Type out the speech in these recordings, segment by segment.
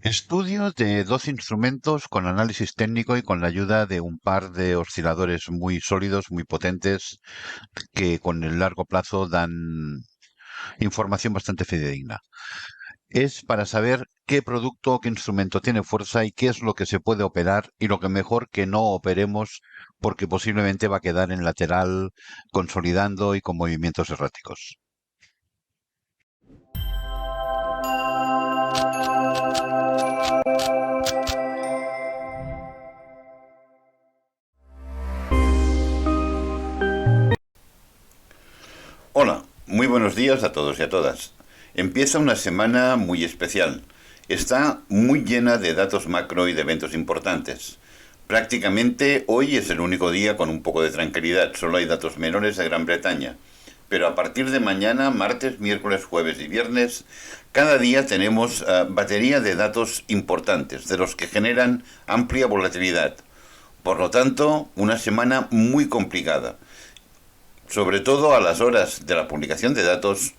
Estudio de 12 instrumentos con análisis técnico y con la ayuda de un par de osciladores muy sólidos, muy potentes, que con el largo plazo dan información bastante fidedigna. Es para saber qué producto o qué instrumento tiene fuerza y qué es lo que se puede operar y lo que mejor que no operemos porque posiblemente va a quedar en lateral, consolidando y con movimientos erráticos. Hola, muy buenos días a todos y a todas. Empieza una semana muy especial. Está muy llena de datos macro y de eventos importantes. Prácticamente hoy es el único día con un poco de tranquilidad, solo hay datos menores de Gran Bretaña. Pero a partir de mañana, martes, miércoles, jueves y viernes, cada día tenemos batería de datos importantes, de los que generan amplia volatilidad. Por lo tanto, una semana muy complicada, sobre todo a las horas de la publicación de datos,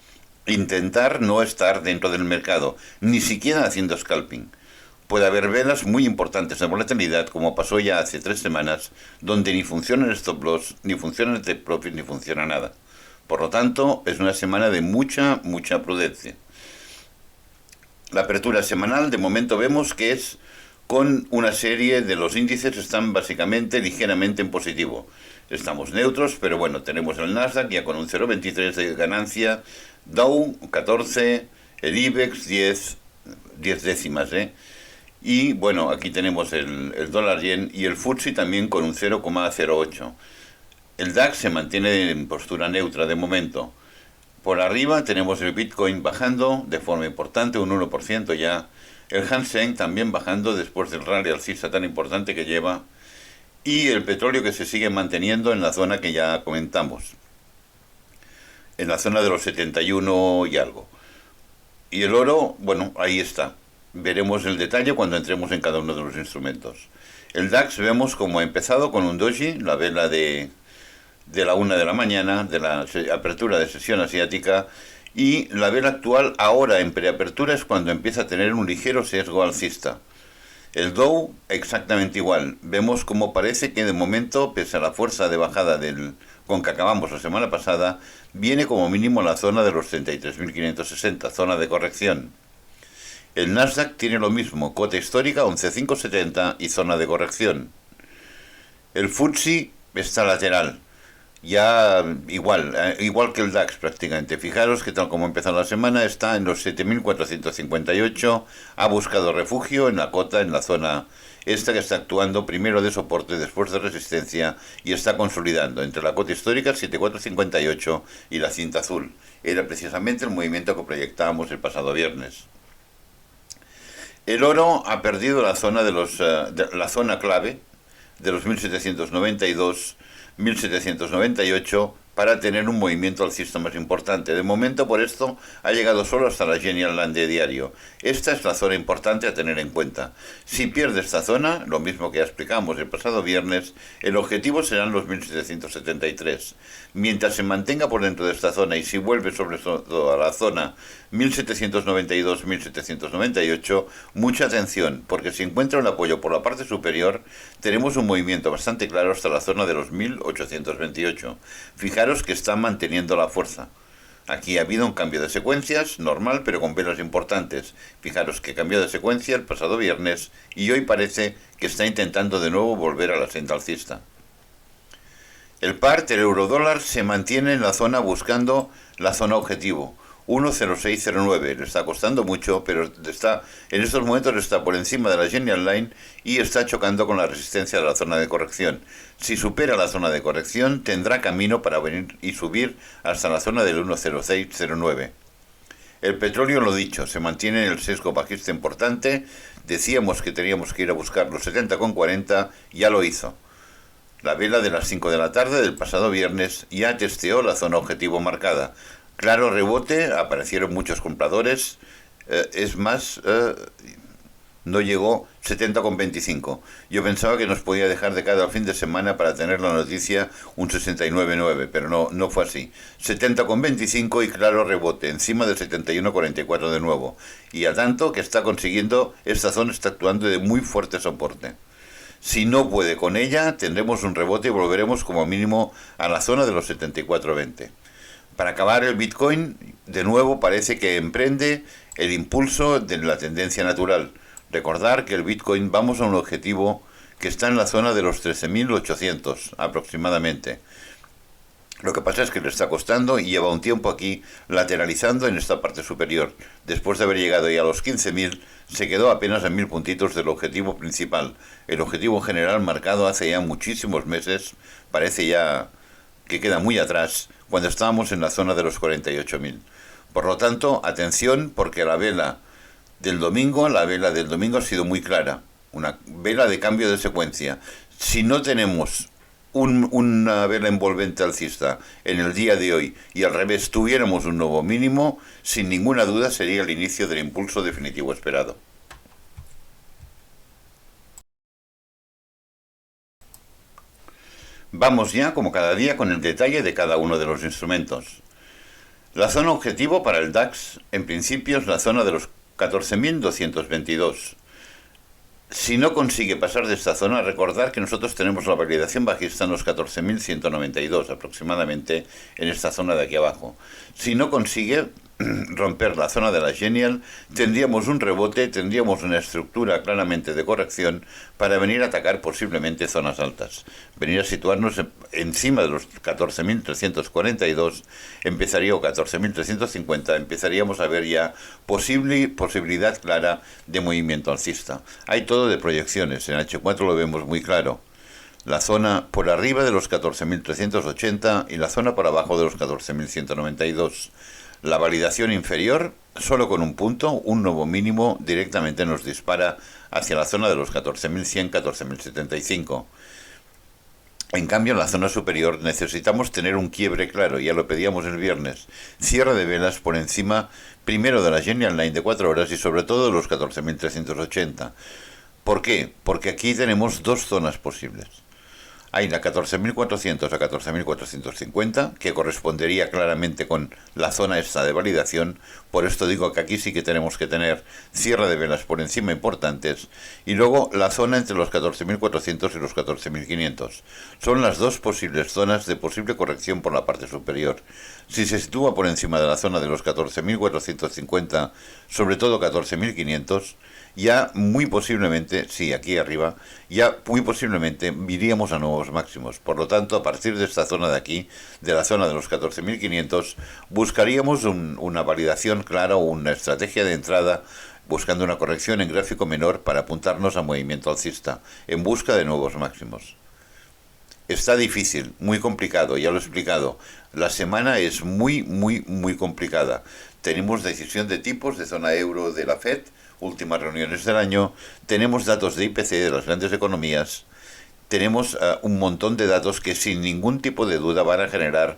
intentar no estar dentro del mercado, ni siquiera haciendo scalping. Puede haber velas muy importantes de volatilidad, como pasó ya hace 3 semanas, donde ni funciona el stop loss, ni funciona el take profit, ni funciona nada. Por lo tanto, es una semana de mucha prudencia. La apertura semanal, de momento vemos que es con una serie de los índices están básicamente ligeramente en positivo. Estamos neutros, pero bueno, tenemos el Nasdaq ya con un 0,23 de ganancia, Dow 14, el IBEX 10 décimas, ¿eh? Y bueno, aquí tenemos el dólar yen y el FTSE también con un 0,08. El DAX se mantiene en postura neutra de momento. Por arriba tenemos el Bitcoin bajando de forma importante, un 1% ya. El Hang Seng también bajando después del rally alcista tan importante que lleva. Y el petróleo que se sigue manteniendo en la zona que ya comentamos, en la zona de los 71 y algo. Y el oro, bueno, ahí está. Veremos el detalle cuando entremos en cada uno de los instrumentos. El DAX vemos como ha empezado con un doji, la vela de la 1 de la mañana, de la apertura de sesión asiática, y la vela actual ahora en preapertura es cuando empieza a tener un ligero sesgo alcista. El Dow exactamente igual. Vemos como parece que de momento, pese a la fuerza de bajada con que acabamos la semana pasada, viene como mínimo a la zona de los 33.560, zona de corrección. El Nasdaq tiene lo mismo, cota histórica 11.570 y zona de corrección. El FTSE está lateral, ya igual que el DAX prácticamente. Fijaros que tal como empezó la semana está en los 7.458, ha buscado refugio en la cota, en la zona esta que está actuando primero de soporte, después de resistencia y está consolidando entre la cota histórica 7.458 y la cinta azul. Era precisamente el movimiento que proyectábamos el pasado viernes. El oro ha perdido la zona la zona clave de los 1792, 1798 para tener un movimiento alcista más importante. De momento, por esto, ha llegado solo hasta la Genial Land de diario. Esta es la zona importante a tener en cuenta. Si pierde esta zona, lo mismo que ya explicamos el pasado viernes, el objetivo serán los 1773. Mientras se mantenga por dentro de esta zona y si vuelve sobre todo a la zona 1792-1798, mucha atención, porque si encuentra un apoyo por la parte superior, tenemos un movimiento bastante claro hasta la zona de los 1828. Fijaros que está manteniendo la fuerza. Aquí ha habido un cambio de secuencias, normal, pero con velas importantes. Fijaros que cambió de secuencia el pasado viernes y hoy parece que está intentando de nuevo volver a la senda alcista. El par del eurodólar se mantiene en la zona buscando la zona objetivo, 1,0609. Le está costando mucho, pero en estos momentos está por encima de la Genial Line y está chocando con la resistencia de la zona de corrección. Si supera la zona de corrección, tendrá camino para venir y subir hasta la zona del 1,0609. El petróleo, lo dicho, se mantiene en el sesgo bajista importante. Decíamos que teníamos que ir a buscar los 70,40, ya lo hizo. La vela de las 5 de la tarde del pasado viernes ya testeó la zona objetivo marcada. Claro rebote, aparecieron muchos compradores. Es más, No llegó 70,25. Yo pensaba que nos podía dejar de cada fin de semana para tener la noticia un 69,9, pero no fue así. 70,25 y claro rebote, encima del 71,44 de nuevo. Y a tanto que está consiguiendo, esta zona está actuando de muy fuerte soporte. Si no puede con ella, tendremos un rebote y volveremos como mínimo a la zona de los 74,20. Para acabar, el Bitcoin de nuevo parece que emprende el impulso de la tendencia natural. Recordar que el Bitcoin vamos a un objetivo que está en la zona de los 13.800 aproximadamente. Lo que pasa es que le está costando y lleva un tiempo aquí lateralizando en esta parte superior. Después de haber llegado ya a los 15.000, se quedó apenas a 1.000 puntitos del objetivo principal. El objetivo general marcado hace ya muchísimos meses, parece ya que queda muy atrás, cuando estábamos en la zona de los 48.000. Por lo tanto, atención, porque la vela del domingo ha sido muy clara. Una vela de cambio de secuencia. Si no tenemos una vela envolvente alcista en el día de hoy y al revés tuviéramos un nuevo mínimo, sin ninguna duda sería el inicio del impulso definitivo esperado. Vamos ya, como cada día, con el detalle de cada uno de los instrumentos. La zona objetivo para el DAX, en principio, es la zona de los 14.222. Si no consigue pasar de esta zona, recordar que nosotros tenemos la validación bajista en los 14.192 aproximadamente en esta zona de aquí abajo. Si no consigue romper la zona de la Genial, tendríamos un rebote, tendríamos una estructura claramente de corrección para venir a atacar posiblemente zonas altas. Venir a situarnos encima de los 14.342, empezaría, o 14.350, empezaríamos a ver ya posibilidad clara de movimiento alcista. Hay todo de proyecciones, en H4 lo vemos muy claro. La zona por arriba de los 14.380 y la zona por abajo de los 14.192. La validación inferior, solo con un punto, un nuevo mínimo, directamente nos dispara hacia la zona de los 14.100, 14.075. En cambio, en la zona superior necesitamos tener un quiebre claro, ya lo pedíamos el viernes. Cierre de velas por encima, primero de la Genial Line de 4 horas y sobre todo de los 14.380. ¿Por qué? Porque aquí tenemos dos zonas posibles. Hay la 14.400 a 14.450, que correspondería claramente con la zona esta de validación. Por esto digo que aquí sí que tenemos que tener cierre de velas por encima importantes. Y luego la zona entre los 14.400 y los 14.500. Son las dos posibles zonas de posible corrección por la parte superior. Si se sitúa por encima de la zona de los 14.450, sobre todo 14.500, ya muy posiblemente, sí, aquí arriba, ya muy posiblemente iríamos a nuevos máximos. Por lo tanto, a partir de esta zona de aquí, de la zona de los 14.500, buscaríamos una validación clara o una estrategia de entrada buscando una corrección en gráfico menor para apuntarnos a movimiento alcista, en busca de nuevos máximos. Está difícil, muy complicado, ya lo he explicado. La semana es muy complicada. Tenemos decisión de tipos de zona euro de la FED, últimas reuniones del año, tenemos datos de IPC de las grandes economías, tenemos un montón de datos que sin ningún tipo de duda van a generar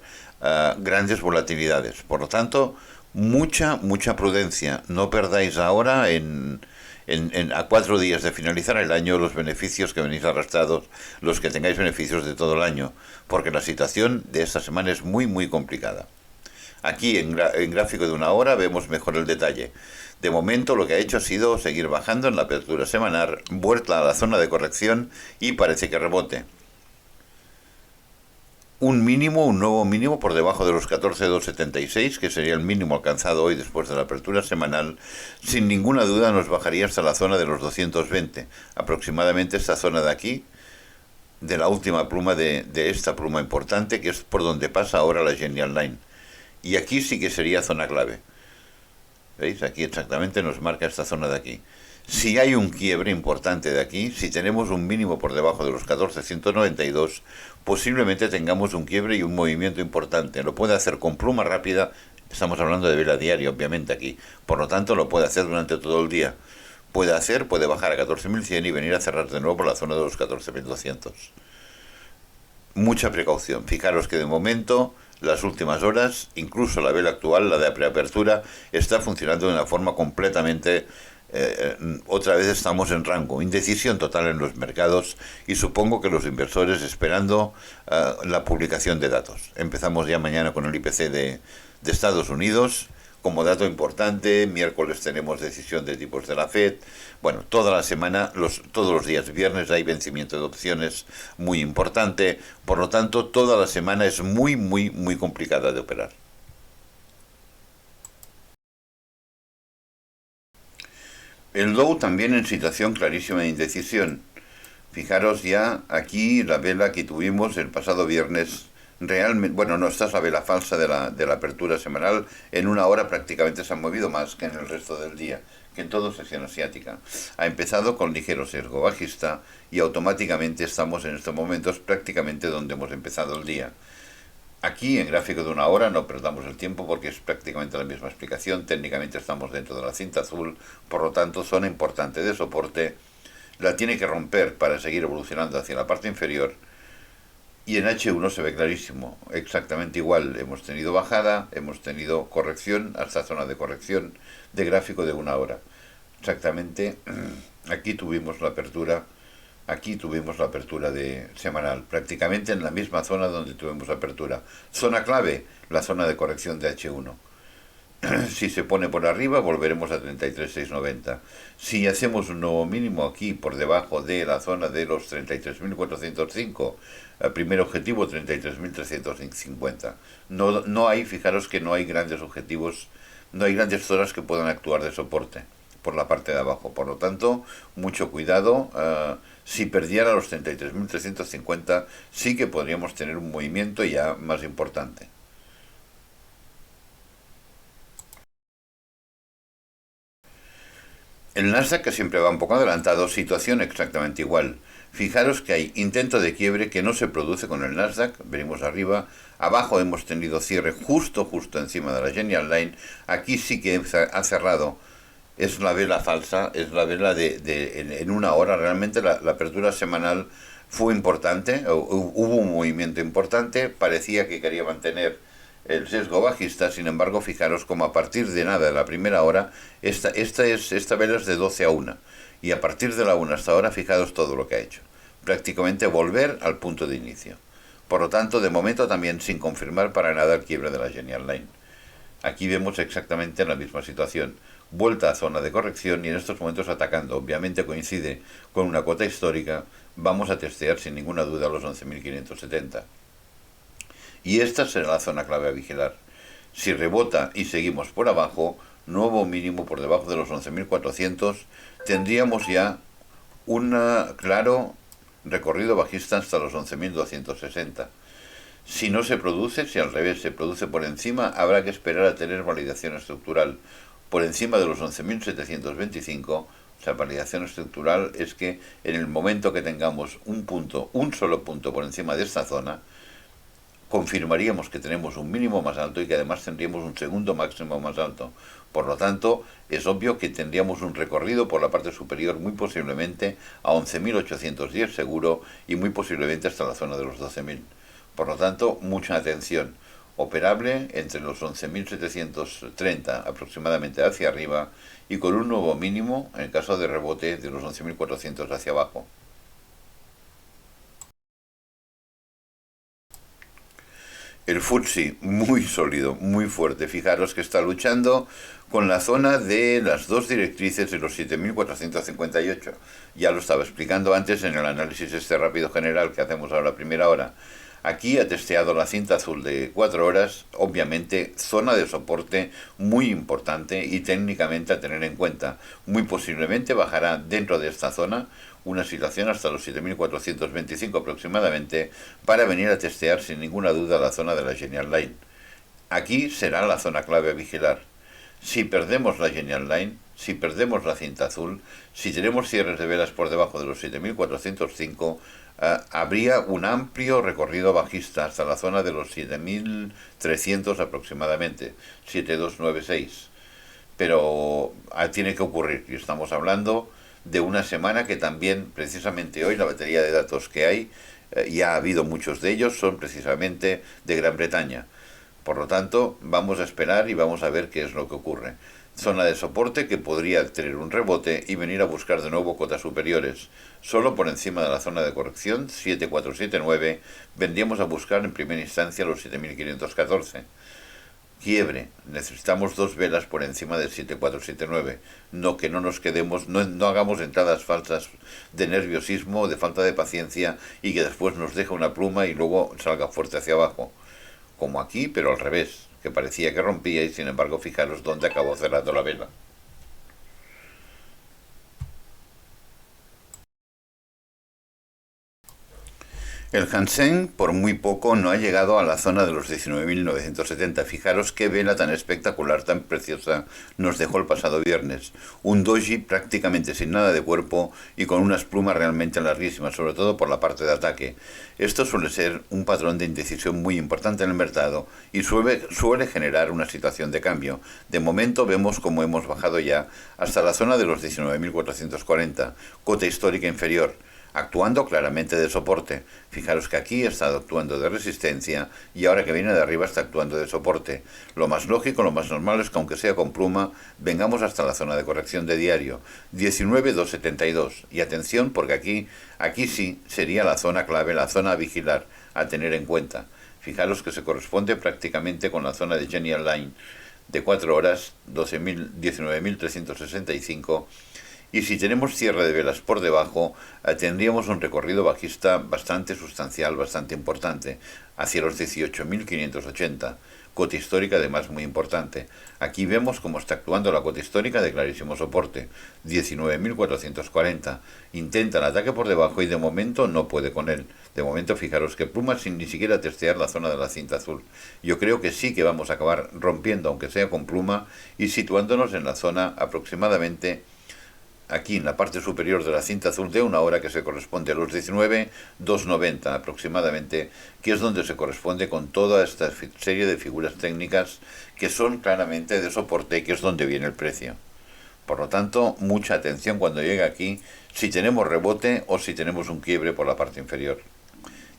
grandes volatilidades. Por lo tanto, mucha prudencia. No perdáis ahora a 4 días de finalizar el año los beneficios que venís arrastrados, los que tengáis beneficios de todo el año, porque la situación de esta semana es muy complicada. Aquí en gráfico de una hora vemos mejor el detalle. De momento lo que ha hecho ha sido seguir bajando en la apertura semanal, vuelta a la zona de corrección y parece que rebote. Un nuevo mínimo por debajo de los 14.276, que sería el mínimo alcanzado hoy después de la apertura semanal, sin ninguna duda nos bajaría hasta la zona de los 220, aproximadamente esta zona de aquí, de la última pluma de esta pluma importante, que es por donde pasa ahora la Genial Line. Y aquí sí que sería zona clave. ¿Veis? Aquí exactamente nos marca esta zona de aquí. Si hay un quiebre importante de aquí, si tenemos un mínimo por debajo de los 14.192, posiblemente tengamos un quiebre y un movimiento importante. Lo puede hacer con pluma rápida, estamos hablando de vela diaria obviamente aquí, por lo tanto lo puede hacer durante todo el día. Puede bajar a 14.100 y venir a cerrar de nuevo por la zona de los 14.200. Mucha precaución. Fijaros que de momento, las últimas horas, incluso la vela actual, la de preapertura, está funcionando de una forma completamente otra vez estamos en rango, indecisión total en los mercados y supongo que los inversores esperando la publicación de datos. Empezamos ya mañana con el IPC de Estados Unidos como dato importante, miércoles tenemos decisión de tipos de la Fed, bueno, toda la semana, todos los días viernes hay vencimiento de opciones muy importante, por lo tanto toda la semana es muy complicada de operar. El Dow también en situación clarísima de indecisión. Fijaros ya aquí la vela que tuvimos el pasado viernes. Realmente, bueno, no, esta es la vela falsa de la apertura semanal. En una hora prácticamente se han movido más que en el resto del día, que en toda sesión asiática. Ha empezado con ligero sesgo bajista y automáticamente estamos en estos momentos prácticamente donde hemos empezado el día. Aquí, en gráfico de una hora, no perdamos el tiempo porque es prácticamente la misma explicación. Técnicamente estamos dentro de la cinta azul, por lo tanto, zona importante de soporte. La tiene que romper para seguir evolucionando hacia la parte inferior. Y en H1 se ve clarísimo, exactamente igual. Hemos tenido bajada, hemos tenido corrección hasta zona de corrección de gráfico de una hora. Exactamente, aquí tuvimos la apertura. Aquí tuvimos la apertura de semanal, prácticamente en la misma zona donde tuvimos apertura. Zona clave, la zona de corrección de H1. Si se pone por arriba, volveremos a 33.690. Si hacemos un nuevo mínimo aquí por debajo de la zona de los 33.405, el primer objetivo 33.350. No hay, fijaros que no hay grandes objetivos, no hay grandes zonas que puedan actuar de soporte por la parte de abajo. Por lo tanto, mucho cuidado. Si perdiera los 33.350, sí que podríamos tener un movimiento ya más importante. El Nasdaq, que siempre va un poco adelantado, situación exactamente igual. Fijaros que hay intento de quiebre que no se produce con el Nasdaq, venimos arriba, abajo hemos tenido cierre justo encima de la Genial Line, aquí sí que ha cerrado. Es la vela falsa, es la vela en una hora. Realmente la apertura semanal fue importante, hubo un movimiento importante, parecía que quería mantener el sesgo bajista. Sin embargo, fijaros como a partir de nada, de la primera hora, esta vela es de 12 a 1, y a partir de la 1 hasta ahora, fijaros todo lo que ha hecho. Prácticamente volver al punto de inicio. Por lo tanto, de momento también sin confirmar para nada el quiebre de la Genial Line. Aquí vemos exactamente la misma situación. Vuelta a zona de corrección y en estos momentos atacando. Obviamente coincide con una cota histórica. Vamos a testear sin ninguna duda los 11.570. Y esta será la zona clave a vigilar. Si rebota y seguimos por abajo, nuevo mínimo por debajo de los 11.400, tendríamos ya un claro recorrido bajista hasta los 11.260. Si no se produce, si al revés se produce por encima, habrá que esperar a tener validación estructural por encima de los 11.725. O sea, validación estructural es que en el momento que tengamos un solo punto por encima de esta zona, confirmaríamos que tenemos un mínimo más alto y que además tendríamos un segundo máximo más alto. Por lo tanto, es obvio que tendríamos un recorrido por la parte superior muy posiblemente a 11.810 seguro y muy posiblemente hasta la zona de los 12.000. Por lo tanto, mucha atención. Operable entre los 11.730 aproximadamente hacia arriba y con un nuevo mínimo en caso de rebote de los 11.400 hacia abajo. El FTSE muy sólido, muy fuerte. Fijaros que está luchando con la zona de las dos directrices de los 7.458. Ya lo estaba explicando antes en el análisis rápido general que hacemos ahora a primera hora. Aquí ha testeado la cinta azul de 4 horas, obviamente zona de soporte muy importante y técnicamente a tener en cuenta. Muy posiblemente bajará dentro de esta zona una situación hasta los 7.425 aproximadamente para venir a testear sin ninguna duda la zona de la Genial Line. Aquí será la zona clave a vigilar. Si perdemos la Genial Line, si perdemos la cinta azul, si tenemos cierres de velas por debajo de los 7.405, habría un amplio recorrido bajista hasta la zona de los 7.300 aproximadamente, 7.296. Pero tiene que ocurrir, y estamos hablando de una semana que también, precisamente hoy, la batería de datos que hay, ya ha habido muchos de ellos, son precisamente de Gran Bretaña. Por lo tanto, vamos a esperar y vamos a ver qué es lo que ocurre. Zona de soporte que podría tener un rebote y venir a buscar de nuevo cotas superiores. Solo por encima de la zona de corrección 7479 vendríamos a buscar en primera instancia los 7514. Quiebre, necesitamos dos velas por encima del 7479. No que no nos quedemos, no hagamos entradas falsas de nerviosismo, de falta de paciencia y que después nos deje una pluma y luego salga fuerte hacia abajo. Como aquí, pero al revés, que parecía que rompía y sin embargo fijaros dónde acabó cerrando la vela. El Hansen por muy poco no ha llegado a la zona de los 19.970. Fijaros qué vela tan espectacular, tan preciosa nos dejó el pasado viernes. Un doji prácticamente sin nada de cuerpo y con unas plumas realmente larguísimas, sobre todo por la parte de ataque. Esto suele ser un patrón de indecisión muy importante en el mercado y suele generar una situación de cambio. De momento vemos como hemos bajado ya hasta la zona de los 19.440, cota histórica inferior, actuando claramente de soporte. Fijaros que aquí ha estado actuando de resistencia y ahora que viene de arriba está actuando de soporte. Lo más lógico, lo más normal es que aunque sea con pluma, vengamos hasta la zona de corrección de diario, 19.272. Y atención porque aquí sí sería la zona clave, la zona a vigilar, a tener en cuenta. Fijaros que se corresponde prácticamente con la zona de Genial Line de 4 horas, 19.365. Y si tenemos cierre de velas por debajo, tendríamos un recorrido bajista bastante sustancial, bastante importante, hacia los 18.580. Cota histórica además muy importante. Aquí vemos cómo está actuando la cota histórica de clarísimo soporte, 19.440. Intenta el ataque por debajo y de momento no puede con él. De momento fijaros que pluma sin ni siquiera testear la zona de la cinta azul. Yo creo que sí que vamos a acabar rompiendo, aunque sea con pluma, y situándonos en la zona aproximadamente aquí en la parte superior de la cinta azul de una hora, que se corresponde a los 19.290 aproximadamente, que es donde se corresponde con toda esta serie de figuras técnicas que son claramente de soporte y que es donde viene el precio. Por lo tanto, mucha atención cuando llega aquí, si tenemos rebote o si tenemos un quiebre por la parte inferior.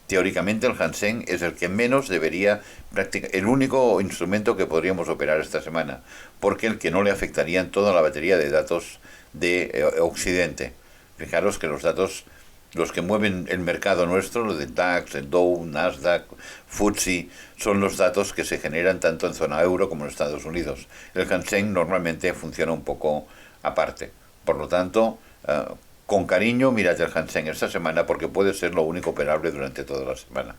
Teóricamente el Hansen es el que menos debería practicar, el único instrumento que podríamos operar esta semana, porque el que no le afectarían toda la batería de datos de Occidente. Fijaros que los datos, los que mueven el mercado nuestro, los de DAX, el Dow, Nasdaq, FTSE, son los datos que se generan tanto en zona euro como en Estados Unidos. El Hansen normalmente funciona un poco aparte. Por lo tanto, con cariño mirad el Hansen esta semana porque puede ser lo único operable durante toda la semana.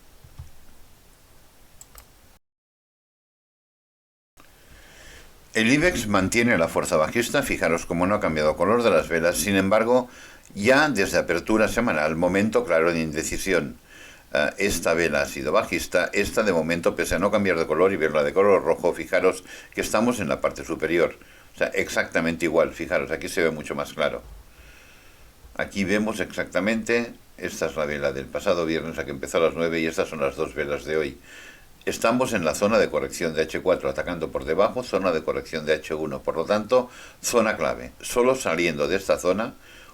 El IBEX mantiene la fuerza bajista, fijaros cómo no ha cambiado color de las velas, sin embargo, ya desde apertura semanal, momento claro de indecisión. Esta vela ha sido bajista, esta de momento, pese a no cambiar de color y verla de color rojo, fijaros que estamos en la parte superior. O sea, exactamente igual, fijaros, aquí se ve mucho más claro. Aquí vemos exactamente, esta es la vela del pasado viernes, la que empezó a las 9 y estas son las dos velas de hoy. Estamos en la zona de corrección de H4, atacando por debajo, zona de corrección de H1. Por lo tanto, zona clave. Solo saliendo de esta zona,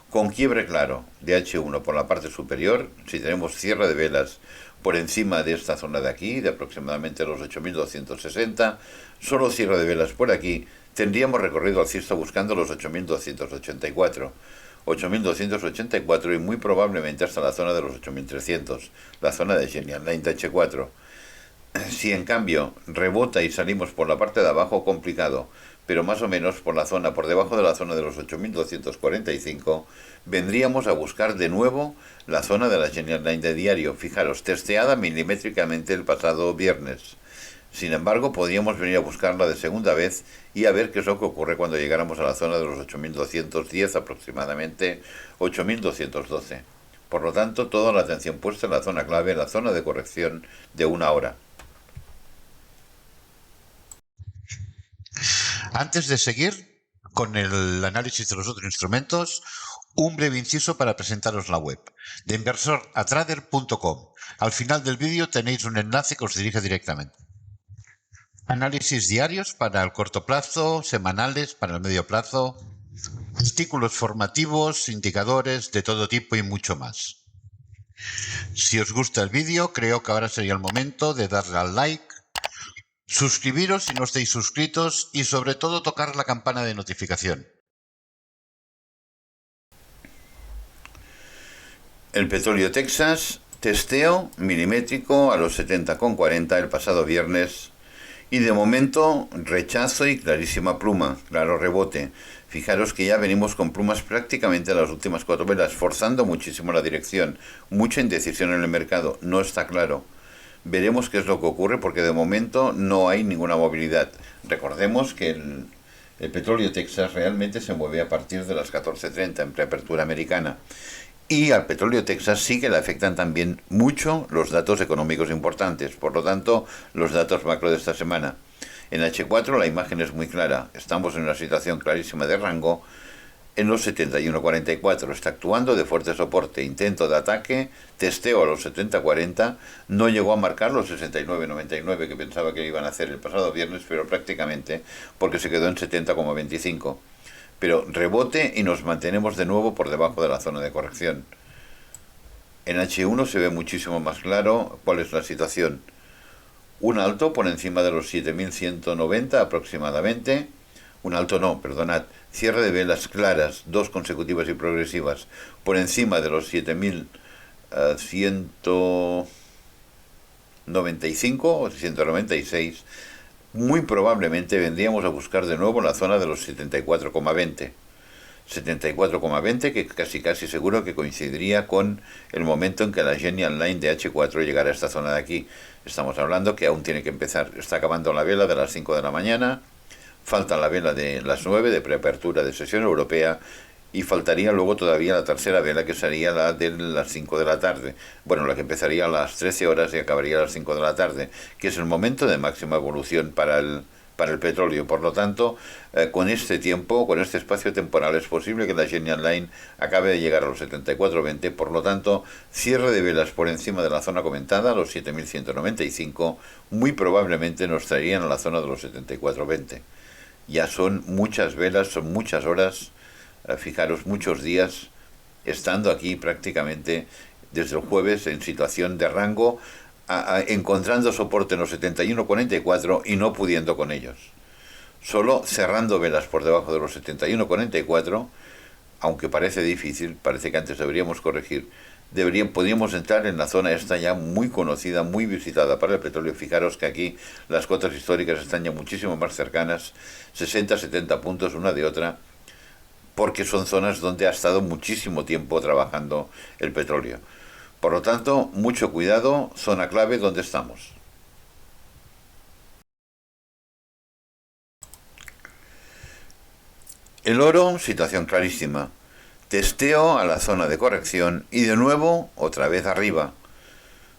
con quiebre claro de H1 por la parte superior, si tenemos cierre de velas por encima de esta zona de aquí, de aproximadamente los 8.260, solo cierre de velas por aquí, tendríamos recorrido alcista buscando los 8.284. 8.284 y muy probablemente hasta la zona de los 8.300, la zona de Genial Line de H4. Si en cambio rebota y salimos por la parte de abajo, complicado, pero más o menos por la zona, por debajo de la zona de los 8.245, vendríamos a buscar de nuevo la zona de la Genial Line de diario. Fijaros, testeada milimétricamente el pasado viernes. Sin embargo, podríamos venir a buscarla de segunda vez y a ver qué es lo que ocurre cuando llegáramos a la zona de los 8.210, aproximadamente 8.212. Por lo tanto, toda la atención puesta en la zona clave, en la zona de corrección de una hora. Antes de seguir con el análisis de los otros instrumentos, un breve inciso para presentaros la web de inversor-a-trader.com. Al final del vídeo tenéis un enlace que os dirige directamente. Análisis diarios para el corto plazo, semanales para el medio plazo, artículos formativos, indicadores de todo tipo y mucho más. Si os gusta el vídeo, creo que ahora sería el momento de darle al like, Suscribiros si no estáis suscritos y sobre todo tocar la campana de notificación. El petróleo Texas, testeo milimétrico a los 70,40 el pasado viernes y de momento rechazo y clarísima pluma, claro rebote. Fijaros que ya venimos con plumas prácticamente a las últimas 4 velas, forzando muchísimo la dirección, mucha indecisión en el mercado, no está claro. Veremos qué es lo que ocurre porque de momento no hay ninguna movilidad. Recordemos que el petróleo Texas realmente se mueve a partir de las 14:30 en preapertura americana. Y al petróleo Texas sí que le afectan también mucho los datos económicos importantes, por lo tanto, los datos macro de esta semana. En H4 la imagen es muy clara, estamos en una situación clarísima de rango en los 71,44, está actuando de fuerte soporte, intento de ataque, testeo a los 70,40, no llegó a marcar los 69,99 que pensaba que iban a hacer el pasado viernes, pero prácticamente porque se quedó en 70,25. Pero rebote y nos mantenemos de nuevo por debajo de la zona de corrección. En H1 se ve muchísimo más claro cuál es la situación. Un alto por encima de los 7190 aproximadamente. Un alto no, perdonad. Cierre de velas claras, dos consecutivas y progresivas, por encima de los 7195 o 196. Muy probablemente vendríamos a buscar de nuevo la zona de los 74,20. 74,20 que casi seguro que coincidiría con el momento en que la Genial Line de H4 llegara a esta zona de aquí. Estamos hablando que aún tiene que empezar. Está acabando la vela de las 5 de la mañana, falta la vela de las 9 de preapertura de sesión europea y faltaría luego todavía la tercera vela que sería la de las 5 de la tarde. Bueno, la que empezaría a las 13 horas y acabaría a las 5 de la tarde, que es el momento de máxima evolución para el petróleo. Por lo tanto, con este tiempo, con este espacio temporal, es posible que la Genial Line acabe de llegar a los 74,20. Por lo tanto, cierre de velas por encima de la zona comentada, los 7195, muy probablemente nos traerían a la zona de los 74,20. Ya son muchas velas, son muchas horas, fijaros, muchos días estando aquí prácticamente desde el jueves en situación de rango, encontrando soporte en los 71,44 y no pudiendo con ellos. Solo cerrando velas por debajo de los 71,44, aunque parece difícil, parece que antes deberíamos corregir, podríamos entrar en la zona esta ya muy conocida, muy visitada para el petróleo. Fijaros que aquí las cotas históricas están ya muchísimo más cercanas, 60-70 puntos una de otra, porque son zonas donde ha estado muchísimo tiempo trabajando el petróleo. Por lo tanto, mucho cuidado, zona clave donde estamos. El oro, situación clarísima. Testeo a la zona de corrección y de nuevo otra vez arriba.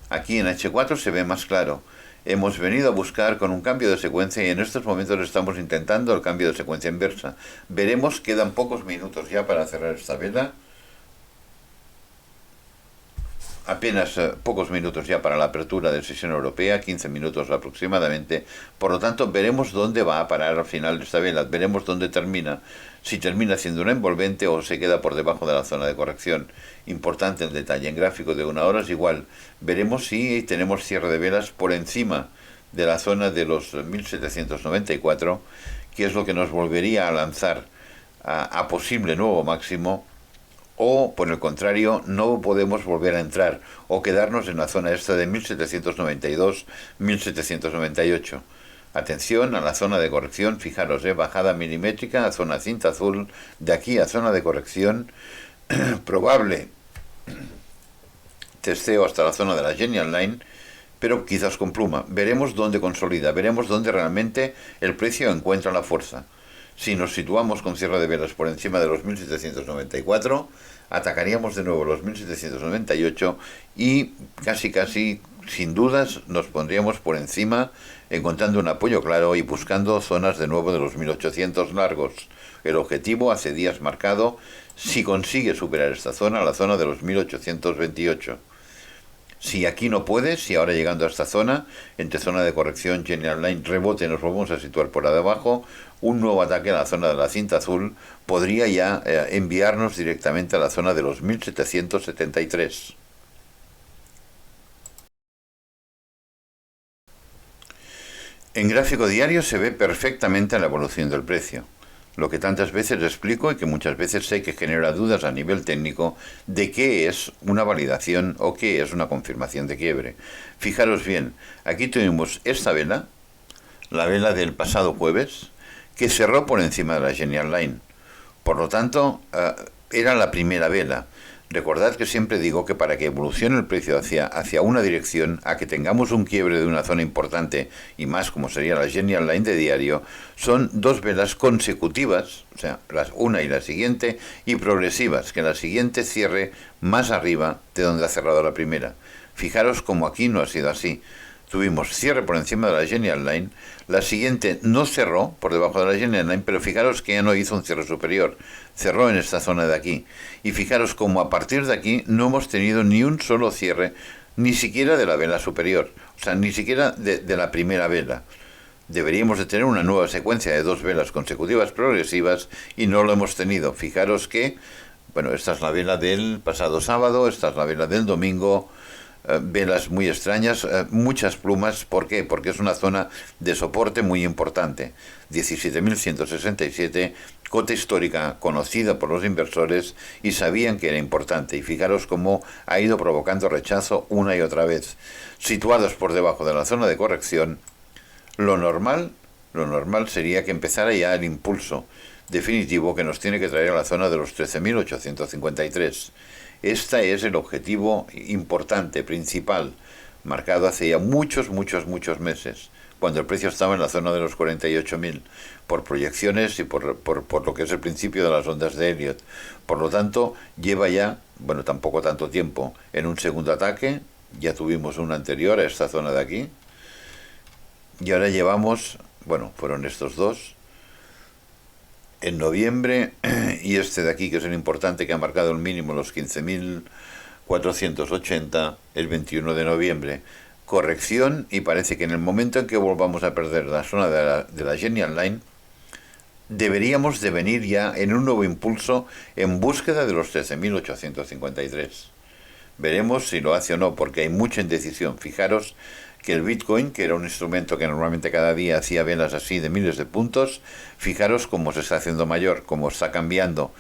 Aquí en H4 se ve más claro. Hemos venido a buscar con un cambio de secuencia y en estos momentos estamos intentando el cambio de secuencia inversa. Veremos, quedan pocos minutos ya para cerrar esta vela. Apenas pocos minutos ya para la apertura de sesión europea, 15 minutos aproximadamente. Por lo tanto, veremos dónde va a parar al final de esta vela, veremos dónde termina, si termina siendo una envolvente o se queda por debajo de la zona de corrección. Importante el detalle, en gráfico de una hora es igual. Veremos si tenemos cierre de velas por encima de la zona de los 1794, que es lo que nos volvería a lanzar a posible nuevo máximo. O, por el contrario, no podemos volver a entrar o quedarnos en la zona esta de 1792-1798. Atención a la zona de corrección, fijaros, bajada milimétrica a zona cinta azul, de aquí a zona de corrección, probable testeo hasta la zona de la Genial Line, pero quizás con pluma. Veremos dónde consolida, veremos dónde realmente el precio encuentra la fuerza. Si nos situamos con cierre de velas por encima de los 1794, atacaríamos de nuevo los 1798 y casi, sin dudas, nos pondríamos por encima, encontrando un apoyo claro y buscando zonas de nuevo de los 1800 largos. El objetivo hace días marcado, si consigue superar esta zona, la zona de los 1828. Si aquí no puede, si ahora llegando a esta zona, entre zona de corrección, General Line, rebote, nos volvemos a situar por ahí abajo, un nuevo ataque a la zona de la cinta azul podría ya enviarnos directamente a la zona de los 1773. En gráfico diario se ve perfectamente la evolución del precio, lo que tantas veces explico y que muchas veces sé que genera dudas a nivel técnico de qué es una validación o qué es una confirmación de quiebre. Fijaros bien, aquí tenemos esta vela, la vela del pasado jueves, que cerró por encima de la Genial Line. Por lo tanto, era la primera vela. Recordad que siempre digo que para que evolucione el precio hacia una dirección, a que tengamos un quiebre de una zona importante, y más como sería la Genial Line de diario, son dos velas consecutivas, o sea, una y la siguiente, y progresivas, que la siguiente cierre más arriba de donde ha cerrado la primera. Fijaros como aquí no ha sido así. Tuvimos cierre por encima de la Genial Line, la siguiente no cerró por debajo de la Genial Line, pero fijaros que ya no hizo un cierre superior, cerró en esta zona de aquí. Y fijaros como a partir de aquí no hemos tenido ni un solo cierre, ni siquiera de la vela superior, o sea, ni siquiera de la primera vela. Deberíamos de tener una nueva secuencia de dos velas consecutivas progresivas y no lo hemos tenido. Fijaros que, bueno, esta es la vela del pasado sábado, esta es la vela del domingo, velas muy extrañas, muchas plumas. ¿Por qué? Porque es una zona de soporte muy importante. 17.167, cota histórica conocida por los inversores y sabían que era importante. Y fijaros cómo ha ido provocando rechazo una y otra vez. Situados por debajo de la zona de corrección, lo normal, lo normal sería que empezara ya el impulso definitivo que nos tiene que traer a la zona de los 13.853. Este es el objetivo importante, principal, marcado hace ya muchos meses, cuando el precio estaba en la zona de los 48.000, por proyecciones y por lo que es el principio de las ondas de Elliott. Por lo tanto, lleva ya, bueno, tampoco tanto tiempo, en un segundo ataque. Ya tuvimos una anterior a esta zona de aquí, y ahora llevamos, bueno, fueron estos dos, en noviembre, y este de aquí, que es el importante, que ha marcado el mínimo, los 15.480, el 21 de noviembre. Corrección, y parece que en el momento en que volvamos a perder la zona de la Genial Line, deberíamos de venir ya en un nuevo impulso en búsqueda de los 13.853. Veremos si lo hace o no, porque hay mucha indecisión. Fijaros que el Bitcoin, que era un instrumento que normalmente cada día hacía velas así de miles de puntos, fijaros cómo se está haciendo mayor, cómo está cambiando.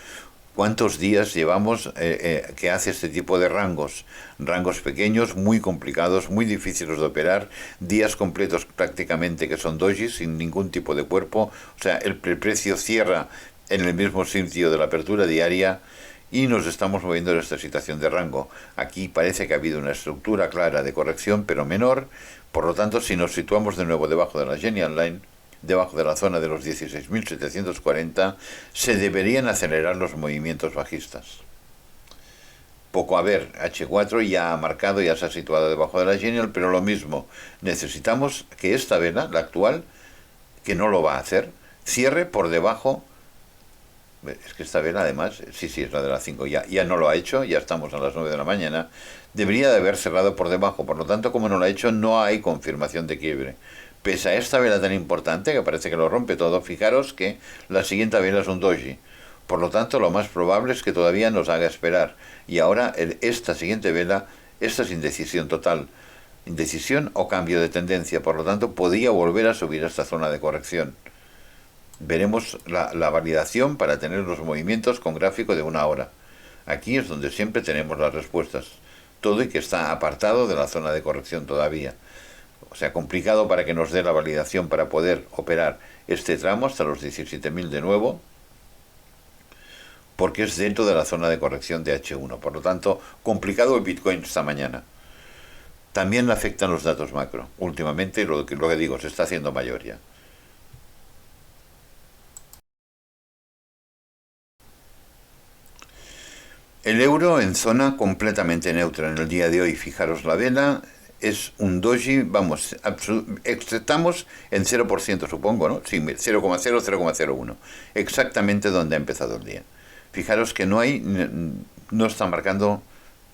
¿Cuántos días llevamos que hace este tipo de rangos? Rangos pequeños, muy complicados, muy difíciles de operar, días completos prácticamente que son dojis, sin ningún tipo de cuerpo. O sea, el precio cierra en el mismo sitio de la apertura diaria, y nos estamos moviendo en esta situación de rango. Aquí parece que ha habido una estructura clara de corrección, pero menor. Por lo tanto, si nos situamos de nuevo debajo de la Genial Line, debajo de la zona de los 16.740, se deberían acelerar los movimientos bajistas. Poco a ver, H4 ya ha marcado, ya se ha situado debajo de la Genial, pero lo mismo, necesitamos que esta vela, la actual, que no lo va a hacer, cierre por debajo. Es que esta vela, además, sí, es la de las 5, ya no lo ha hecho, ya estamos a las 9 de la mañana, debería de haber cerrado por debajo. Por lo tanto, como no lo ha hecho, no hay confirmación de quiebre. Pese a esta vela tan importante, que parece que lo rompe todo, fijaros que la siguiente vela es un doji. Por lo tanto, lo más probable es que todavía nos haga esperar. Y ahora, esta siguiente vela, esta es indecisión total. Indecisión o cambio de tendencia. Por lo tanto, podría volver a subir a esta zona de corrección. Veremos la validación para tener los movimientos con gráfico de una hora. Aquí es donde siempre tenemos las respuestas. Todo y que está apartado de la zona de corrección todavía. O sea, complicado para que nos dé la validación para poder operar este tramo hasta los 17.000 de nuevo, porque es dentro de la zona de corrección de H1. Por lo tanto, complicado el Bitcoin esta mañana. También le afectan los datos macro. Últimamente, lo que digo, se está haciendo mayor ya. El euro en zona completamente neutra en el día de hoy. Fijaros la vela, es un doji, vamos, estamos en 0%, supongo, ¿no? Sí, 0,001, exactamente donde ha empezado el día. Fijaros que no está marcando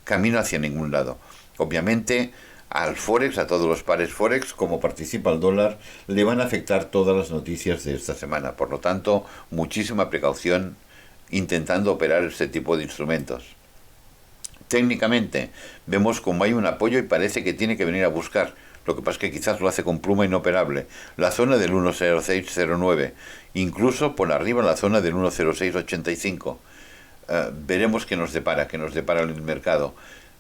camino hacia ningún lado. Obviamente, al Forex, a todos los pares Forex, como participa el dólar, le van a afectar todas las noticias de esta semana. Por lo tanto, muchísima precaución intentando operar este tipo de instrumentos. Técnicamente vemos como hay un apoyo y parece que tiene que venir a buscar Lo que pasa es que quizás lo hace con pluma inoperable. La zona del 10609, incluso por arriba la zona del 10685. Veremos qué nos depara el mercado.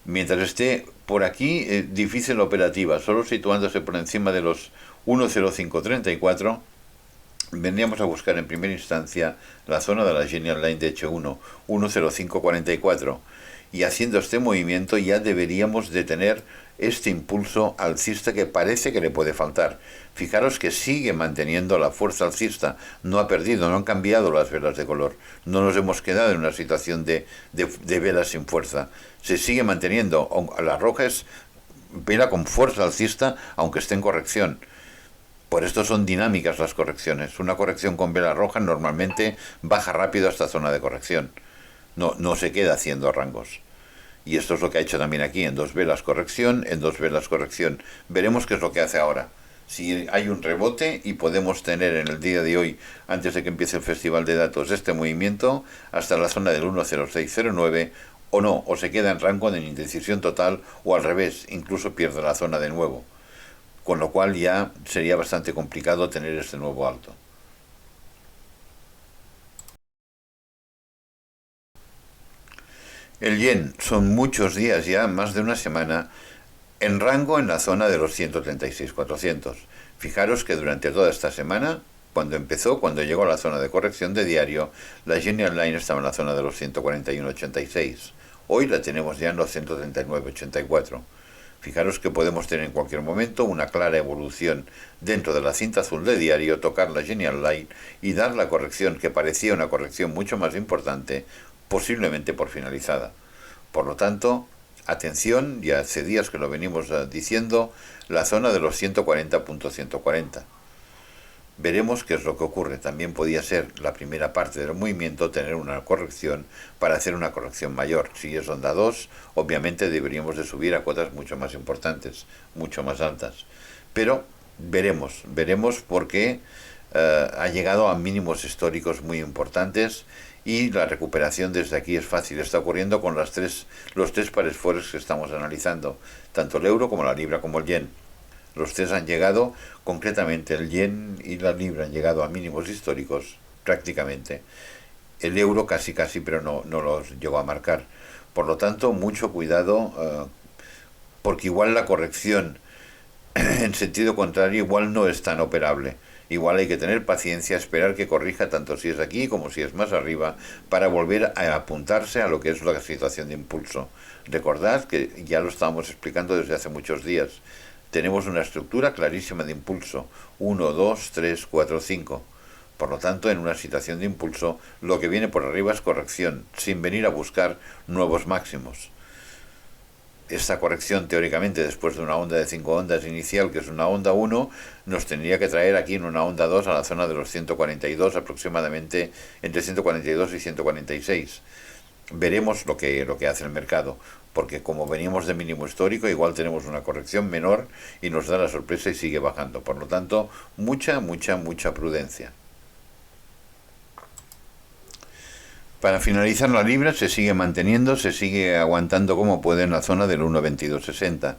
Mientras esté por aquí, difícil operativa, solo situándose por encima de los 10534, vendríamos a buscar en primera instancia la zona de la Genial Line de H1, 10544, y haciendo este movimiento ya deberíamos de tener este impulso alcista que parece que le puede faltar. Fijaros que sigue manteniendo la fuerza alcista, no ha perdido, no han cambiado las velas de color, no nos hemos quedado en una situación de velas sin fuerza, se sigue manteniendo. La roja es vela con fuerza alcista, aunque esté en corrección. Por esto son dinámicas las correcciones. Una corrección con vela roja normalmente baja rápido a esta zona de corrección, no se queda haciendo rangos. Y esto es lo que ha hecho también aquí, en dos velas corrección, en dos velas corrección. Veremos qué es lo que hace ahora. Si hay un rebote y podemos tener en el día de hoy, antes de que empiece el festival de datos, este movimiento hasta la zona del 10609, o no, o se queda en rango de indecisión total, o al revés, incluso pierde la zona de nuevo. Con lo cual ya sería bastante complicado tener este nuevo alto. El yen son muchos días ya, más de una semana, en rango en la zona de los 136.400. Fijaros que durante toda esta semana, cuando llegó a la zona de corrección de diario, la Genial Line estaba en la zona de los 141.86. Hoy la tenemos ya en los 139.84. Fijaros que podemos tener en cualquier momento una clara evolución dentro de la cinta azul de diario, tocar la Genial Line y dar la corrección que parecía una corrección mucho más importante, posiblemente por finalizada. Por lo tanto, atención, ya hace días que lo venimos diciendo, la zona de los 140.140. Veremos qué es lo que ocurre. También podía ser la primera parte del movimiento tener una corrección para hacer una corrección mayor. Si es onda 2, obviamente deberíamos de subir a cuotas mucho más importantes, mucho más altas. Pero veremos porque ha llegado a mínimos históricos muy importantes y la recuperación desde aquí es fácil. Está ocurriendo con los tres pares forex que estamos analizando, tanto el euro como la libra como el yen. Los tres han llegado, concretamente el yen y la libra han llegado a mínimos históricos prácticamente. El euro casi, pero no los llegó a marcar. Por lo tanto, mucho cuidado, porque igual la corrección en sentido contrario igual no es tan operable. Igual hay que tener paciencia, esperar que corrija tanto si es aquí como si es más arriba, para volver a apuntarse a lo que es la situación de impulso. Recordad que ya lo estábamos explicando desde hace muchos días. Tenemos una estructura clarísima de impulso, 1, 2, 3, 4, 5. Por lo tanto, en una situación de impulso, lo que viene por arriba es corrección, sin venir a buscar nuevos máximos. Esta corrección, teóricamente, después de una onda de 5 ondas inicial, que es una onda 1, nos tendría que traer aquí en una onda 2 a la zona de los 142, aproximadamente entre 142 y 146. Veremos lo que hace el mercado, porque como venimos de mínimo histórico, igual tenemos una corrección menor y nos da la sorpresa y sigue bajando. Por lo tanto, mucha prudencia. Para finalizar, la libra se sigue manteniendo, se sigue aguantando como puede en la zona del 1.2260,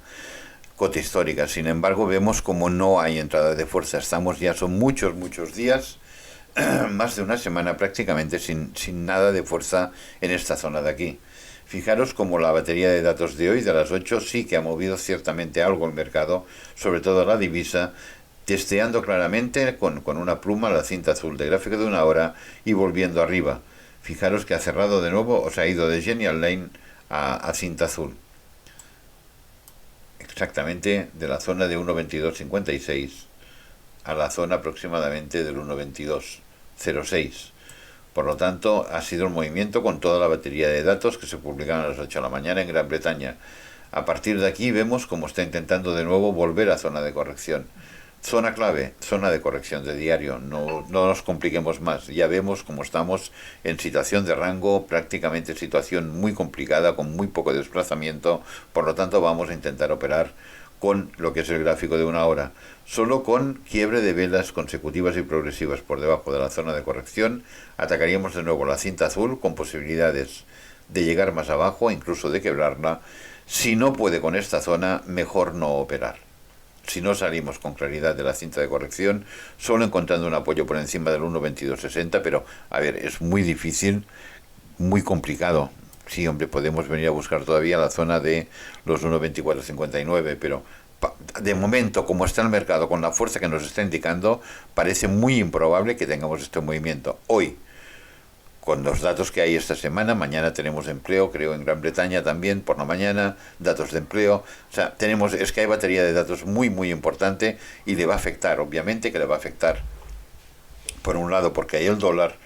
cota histórica. Sin embargo, vemos como no hay entrada de fuerza. Son muchos días, más de una semana prácticamente sin nada de fuerza en esta zona de aquí. Fijaros como la batería de datos de hoy, de las 8, sí que ha movido ciertamente algo el mercado, sobre todo la divisa, testeando claramente con una pluma la cinta azul de gráfico de una hora y volviendo arriba. Fijaros que ha cerrado de nuevo, o sea, ha ido de Genial Line a cinta azul. Exactamente de la zona de 1.2256 a la zona aproximadamente del 1.2206. Por lo tanto, ha sido el movimiento con toda la batería de datos que se publicaron a las 8 de la mañana en Gran Bretaña. A partir de aquí vemos cómo está intentando de nuevo volver a zona de corrección. Zona clave, zona de corrección de diario, no nos compliquemos más. Ya vemos cómo estamos en situación de rango, prácticamente situación muy complicada, con muy poco desplazamiento. Por lo tanto, vamos a intentar operar con lo que es el gráfico de una hora. Solo con quiebre de velas consecutivas y progresivas por debajo de la zona de corrección, atacaríamos de nuevo la cinta azul con posibilidades de llegar más abajo, incluso de quebrarla. Si no puede con esta zona, mejor no operar. si no salimos con claridad de la cinta de corrección, solo encontrando un apoyo por encima del 1,2260, pero a ver, es muy difícil, muy complicado. Sí, hombre, podemos venir a buscar todavía la zona de los 1,2459, pero de momento, como está el mercado, con la fuerza que nos está indicando, parece muy improbable que tengamos este movimiento. Hoy, con los datos que hay esta semana, mañana tenemos empleo, creo en Gran Bretaña también, por la mañana, datos de empleo, o sea, es que hay batería de datos muy, muy importante y le va a afectar, obviamente que le va a afectar, por un lado porque hay el dólar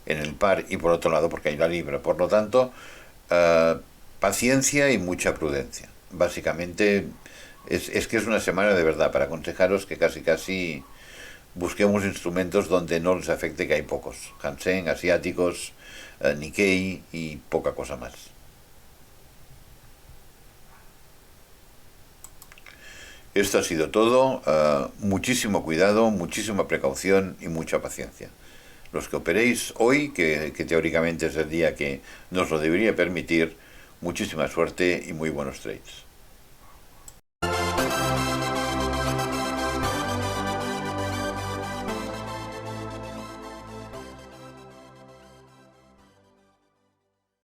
en el par y por otro lado porque hay la libra, por lo tanto, paciencia y mucha prudencia. Básicamente, es que es una semana de verdad para aconsejaros que casi busquemos instrumentos donde no les afecte, que hay pocos. Hansen, asiáticos, Nikkei y poca cosa más. Esto ha sido todo. Muchísimo cuidado, muchísima precaución y mucha paciencia. Los que operéis hoy, que teóricamente es el día que nos lo debería permitir, muchísima suerte y muy buenos trades.